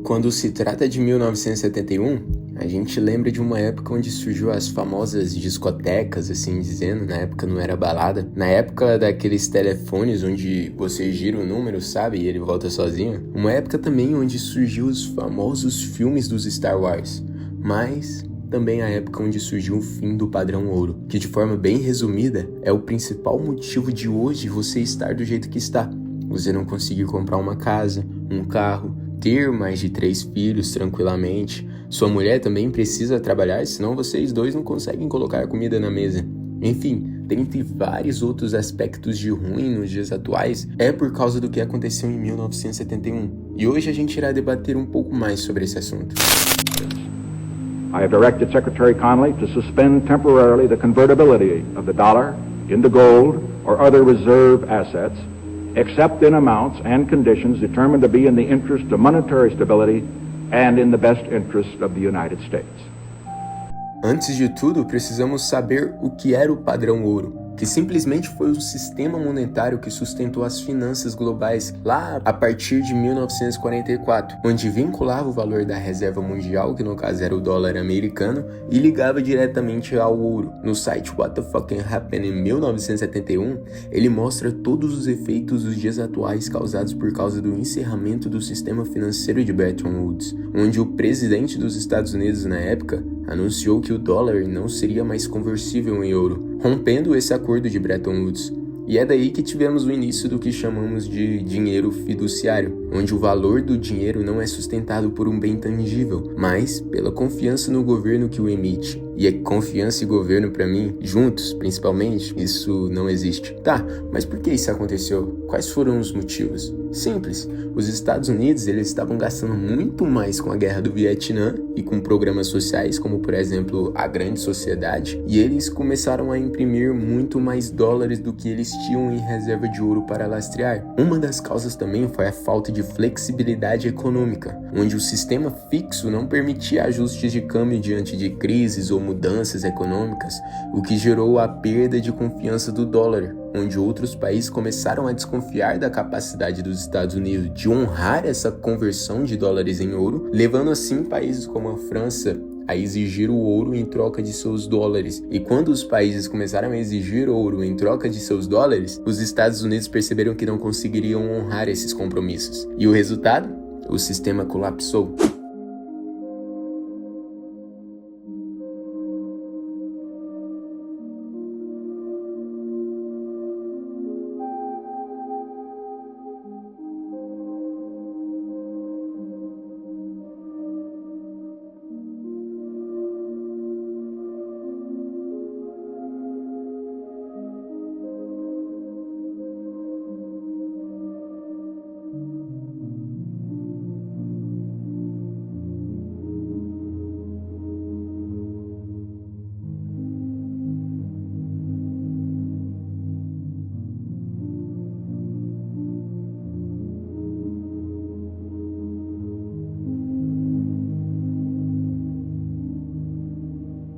Quando se trata de 1971, a gente lembra de uma época onde surgiu as famosas discotecas, assim dizendo, na época não era balada, na época daqueles telefones onde você gira o número, sabe, e ele volta sozinho, uma época também onde surgiu os famosos filmes dos Star Wars, mas também a época onde surgiu o fim do padrão ouro, que de forma bem resumida é o principal motivo de hoje você estar do jeito que está. Você não conseguir comprar uma casa, um carro, ter mais de 3 filhos tranquilamente. Sua mulher também precisa trabalhar, senão vocês dois não conseguem colocar comida na mesa. Enfim, dentre vários outros aspectos de ruim nos dias atuais, é por causa do que aconteceu em 1971. E hoje a gente irá debater um pouco mais sobre esse assunto. I have directed Secretary Connally to suspend temporarily the convertibility of the dollar into gold or other reserve assets, except in amounts and conditions determined to be in the interest of monetary stability and in the best interest of the United States. Antes de tudo, precisamos saber o que era o padrão ouro, que simplesmente foi o sistema monetário que sustentou as finanças globais lá a partir de 1944, onde vinculava o valor da reserva mundial, que no caso era o dólar americano, e ligava diretamente ao ouro. No site What the Fucking Happened em 1971, ele mostra todos os efeitos dos dias atuais causados por causa do encerramento do sistema financeiro de Bretton Woods, onde o presidente dos Estados Unidos na época anunciou que o dólar não seria mais conversível em ouro, rompendo esse acordo de Bretton Woods. E é daí que tivemos o início do que chamamos de dinheiro fiduciário, onde o valor do dinheiro não é sustentado por um bem tangível, mas pela confiança no governo que o emite. E a confiança e governo, pra mim, juntos, principalmente, isso não existe. Tá, mas por que isso aconteceu? Quais foram os motivos? Simples. Os Estados Unidos, eles estavam gastando muito mais com a guerra do Vietnã e com programas sociais, como por exemplo, a Grande Sociedade, e eles começaram a imprimir muito mais dólares do que eles tinham em reserva de ouro para lastrear. Uma das causas também foi a falta de flexibilidade econômica, onde o sistema fixo não permitia ajustes de câmbio diante de crises ou mudanças econômicas, o que gerou a perda de confiança do dólar, onde outros países começaram a desconfiar da capacidade dos Estados Unidos de honrar essa conversão de dólares em ouro, levando assim países como a França a exigir o ouro em troca de seus dólares. E quando os países começaram a exigir ouro em troca de seus dólares, os Estados Unidos perceberam que não conseguiriam honrar esses compromissos. E o resultado? O sistema colapsou.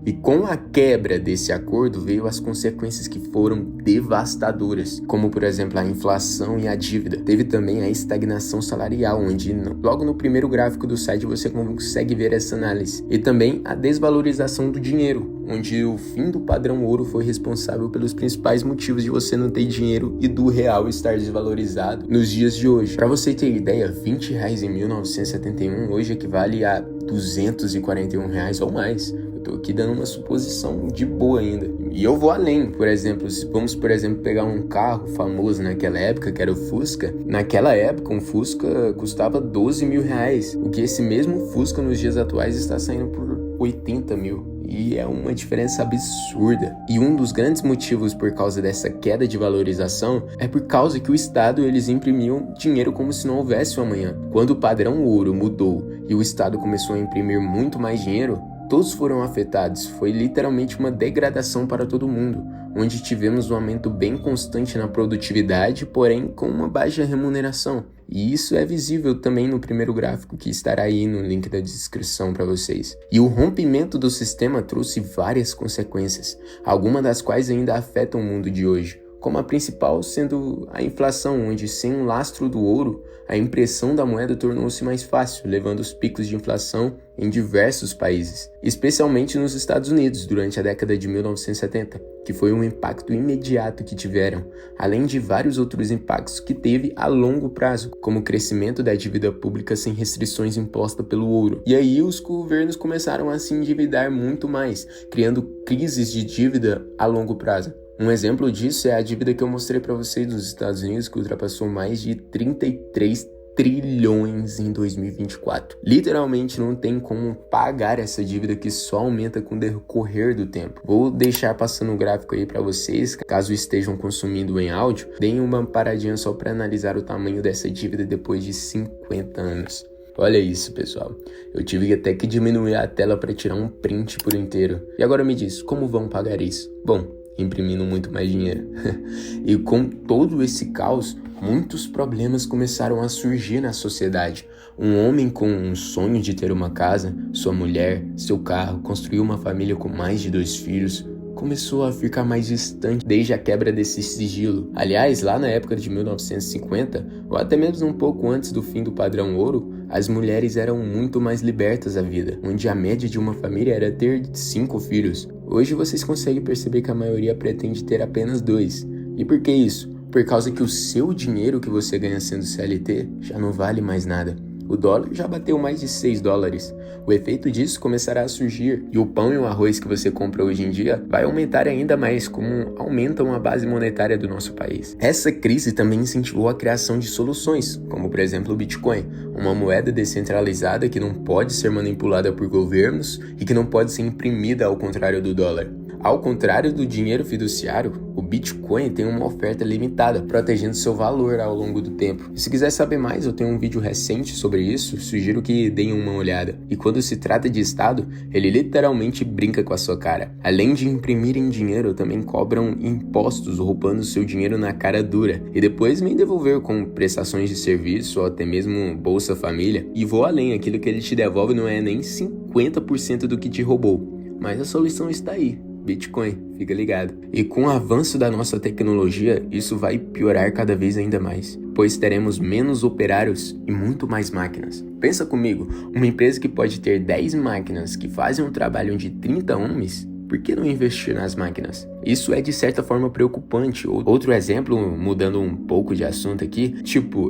E com a quebra desse acordo veio as consequências que foram devastadoras, como por exemplo a inflação e a dívida. Teve também a estagnação salarial, onde logo no primeiro gráfico do site você consegue ver essa análise. E também a desvalorização do dinheiro, onde o fim do padrão ouro foi responsável pelos principais motivos de você não ter dinheiro e do real estar desvalorizado nos dias de hoje. Para você ter ideia, R$20 em 1971 hoje equivale a R$241 ou mais. Tô aqui dando uma suposição de boa ainda. E eu vou além, por exemplo, vamos, por exemplo, pegar um carro famoso naquela época, que era o Fusca. Naquela época, um Fusca custava R$12 mil, o que esse mesmo Fusca nos dias atuais está saindo por 80 mil. E é uma diferença absurda. E um dos grandes motivos por causa dessa queda de valorização é por causa que o Estado, eles imprimiam dinheiro como se não houvesse um amanhã. Quando o padrão ouro mudou e o Estado começou a imprimir muito mais dinheiro, todos foram afetados. Foi literalmente uma degradação para todo mundo, onde tivemos um aumento bem constante na produtividade, porém com uma baixa remuneração. E isso é visível também no primeiro gráfico, que estará aí no link da descrição para vocês. E o rompimento do sistema trouxe várias consequências, algumas das quais ainda afetam o mundo de hoje, como a principal sendo a inflação, onde sem um lastro do ouro, a impressão da moeda tornou-se mais fácil, levando os picos de inflação em diversos países, especialmente nos Estados Unidos durante a década de 1970, que foi um impacto imediato que tiveram, além de vários outros impactos que teve a longo prazo, como o crescimento da dívida pública sem restrições impostas pelo ouro. E aí os governos começaram a se endividar muito mais, criando crises de dívida a longo prazo. Um exemplo disso é a dívida que eu mostrei para vocês dos Estados Unidos, que ultrapassou mais de 33 trilhões em 2024. Literalmente não tem como pagar essa dívida que só aumenta com o decorrer do tempo. Vou deixar passando o gráfico aí para vocês, caso estejam consumindo em áudio, deem uma paradinha só para analisar o tamanho dessa dívida depois de 50 anos. Olha isso, pessoal. Eu tive até que diminuir a tela para tirar um print por inteiro. E agora me diz, como vão pagar isso? Bom, imprimindo muito mais dinheiro. E com todo esse caos, muitos problemas começaram a surgir na sociedade. Um homem com um sonho de ter uma casa, sua mulher, seu carro, construir uma família com mais de 2 filhos, começou a ficar mais distante desde a quebra desse sigilo. Aliás, lá na época de 1950, ou até mesmo um pouco antes do fim do padrão ouro, as mulheres eram muito mais libertas à vida, onde a média de uma família era ter 5 filhos. Hoje vocês conseguem perceber que a maioria pretende ter apenas 2. E por que isso? Por causa que o seu dinheiro que você ganha sendo CLT já não vale mais nada. O dólar já bateu mais de 6 dólares. O efeito disso começará a surgir e o pão e o arroz que você compra hoje em dia vai aumentar ainda mais, como aumentam a base monetária do nosso país. Essa crise também incentivou a criação de soluções, como por exemplo o Bitcoin, uma moeda descentralizada que não pode ser manipulada por governos e que não pode ser imprimida ao contrário do dólar. Ao contrário do dinheiro fiduciário, o Bitcoin tem uma oferta limitada, protegendo seu valor ao longo do tempo. E se quiser saber mais, eu tenho um vídeo recente sobre isso, sugiro que deem uma olhada. E quando se trata de Estado, ele literalmente brinca com a sua cara. Além de imprimirem dinheiro, também cobram impostos, roubando seu dinheiro na cara dura. E depois vem devolver com prestações de serviço ou até mesmo Bolsa Família. E vou além, aquilo que ele te devolve não é nem 50% do que te roubou. Mas a solução está aí. Bitcoin, fica ligado. E com o avanço da nossa tecnologia, isso vai piorar cada vez ainda mais, pois teremos menos operários e muito mais máquinas. Pensa comigo, uma empresa que pode ter 10 máquinas que fazem um trabalho de 30 homens, por que não investir nas máquinas? Isso é de certa forma preocupante. Outro exemplo, mudando um pouco de assunto aqui,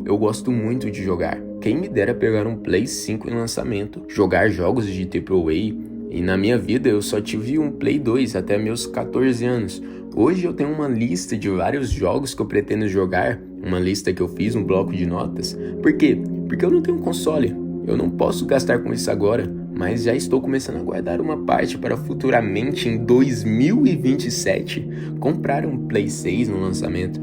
eu gosto muito de jogar. Quem me dera pegar um Play 5 em lançamento, jogar jogos de AAA. E na minha vida eu só tive um Play 2 até meus 14 anos. Hoje eu tenho uma lista de vários jogos que eu pretendo jogar, uma lista que eu fiz, um bloco de notas. Por quê? Porque eu não tenho um console. Eu não posso gastar com isso agora, mas já estou começando a guardar uma parte para futuramente, em 2027, comprar um Play 6 no lançamento.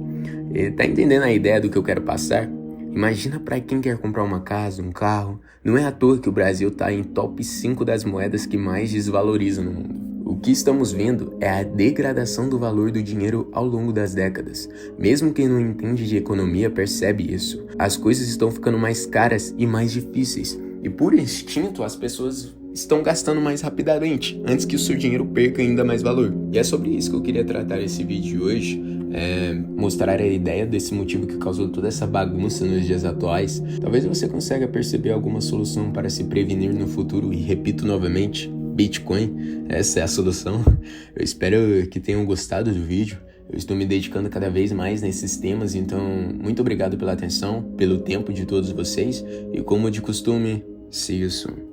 E tá entendendo a ideia do que eu quero passar? Imagina para quem quer comprar uma casa, um carro. Não é à toa que o Brasil está em top 5 das moedas que mais desvalorizam no mundo. O que estamos vendo é a degradação do valor do dinheiro ao longo das décadas. Mesmo quem não entende de economia percebe isso. As coisas estão ficando mais caras e mais difíceis. E por instinto as pessoas estão gastando mais rapidamente, antes que o seu dinheiro perca ainda mais valor. E é sobre isso que eu queria tratar esse vídeo de hoje. Mostrar a ideia desse motivo que causou toda essa bagunça nos dias atuais. Talvez você consiga perceber alguma solução para se prevenir no futuro e repito novamente, Bitcoin, essa é a solução. Eu espero que tenham gostado do vídeo. Eu estou me dedicando cada vez mais nesses temas, então muito obrigado pela atenção, pelo tempo de todos vocês e como de costume, see you soon.